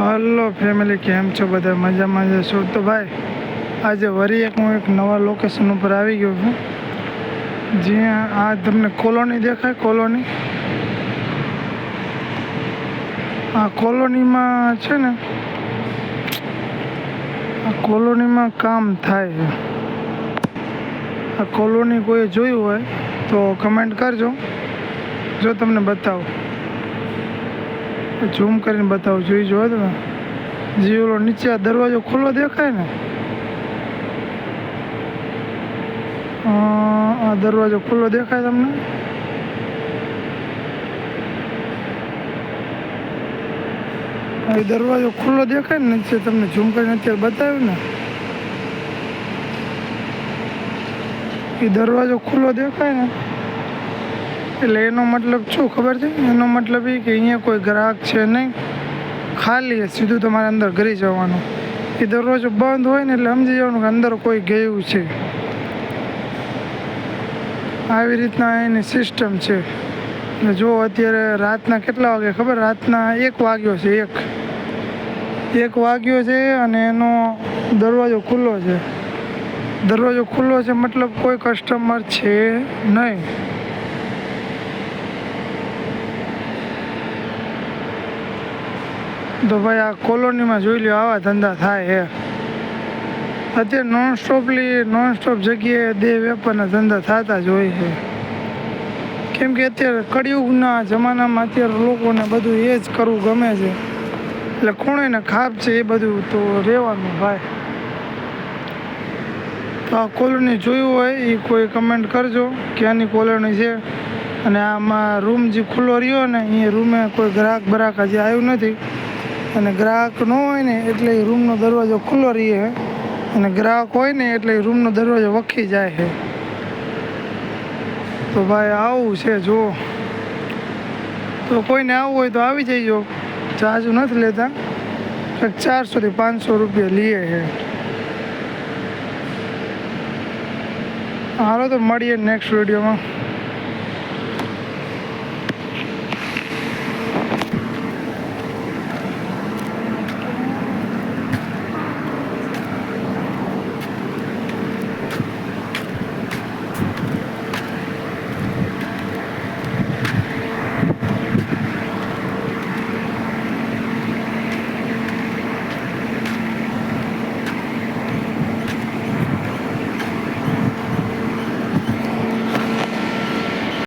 Hello family, કેમ છો બધા? મજામાં જશો? તો ભાઈ આજે વરી હું એક નવા લોકેશન ઉપર આવી ગયો છું, જ્યાં આ તમને કોલોની દેખાય. આ કોલોનીમાં છે ને, આ કોલોનીમાં કામ થાય છે. આ કોલોની કોઈ જોયું હોય તો કમેન્ટ કરજો. જો તમને બતાવું, ઝૂમ કરીને બતાવું, જોઈ જો તમે. જે ઓલો નીચે આ દરવાજો ખુલ્લો દેખાય ને, આ દરવાજો ખુલ્લો દેખાય તમને. આ દરવાજો ખુલ્લો દેખાય ને નીચે, તમને ઝૂમ કરીને અત્યારે બતાવ્યું ને, એ દરવાજો ખુલ્લો દેખાય ને, એટલે એનો મતલબ શું ખબર છે? એનો મતલબ એ કે અહીંયા કોઈ ગ્રાહક છે નહીં, ખાલી સીધું તમારે અંદર ઘરી જવાનું. એ દરવાજો બંધ હોય ને એટલે સમજી જવાનું કે અંદર કોઈ ગયું છે. આવી રીતના એની સિસ્ટમ છે. જો અત્યારે રાતના કેટલા વાગે ખબર? રાતના 1 વાગ્યો છે. 1 વાગ્યો છે અને એનો દરવાજો ખુલ્લો છે. દરવાજો ખુલ્લો છે મતલબ કોઈ કસ્ટમર છે નહીં. તો ભાઈ આ કોલોનીમાં જોઈ લો, આવા ધંધા થાય છે અત્યારે. નોનસ્ટોપ જગ્યાએ દેહ વેપારના ધંધા થતા જ હોય છે. કેમ કે અત્યારે કળિયુગના જમાનામાં અત્યારે લોકોને બધું એ જ કરવું ગમે છે, એટલે ખૂણે ને ખાપ છે એ બધું તો રહેવાનું ભાઈ. તો આ કોલોની જોયું હોય એ કોઈ કમેન્ટ કરજો ક્યાંની કોલોની છે. અને આમાં રૂમ જે ખુલ્લો રહ્યો ને, એ રૂમે કોઈ ગ્રાહક હજી આવ્યું નથી. અને ગ્રાહક ન હોય ને એટલે એ રૂમનો દરવાજો ખુલ્લો રહે, અને ગ્રાહક હોય ને એટલે એ રૂમનો દરવાજો વખી જાય છે. તો ભાઈ આવું છે. જો તો કોઈને આવવું હોય તો આવી જઈજો. ચાર્જ નથી લેતા, 400 થી 500 રૂપિયા લઈએ છે. હાલો તો મળીએ નેક્સ્ટ વિડીયોમાં.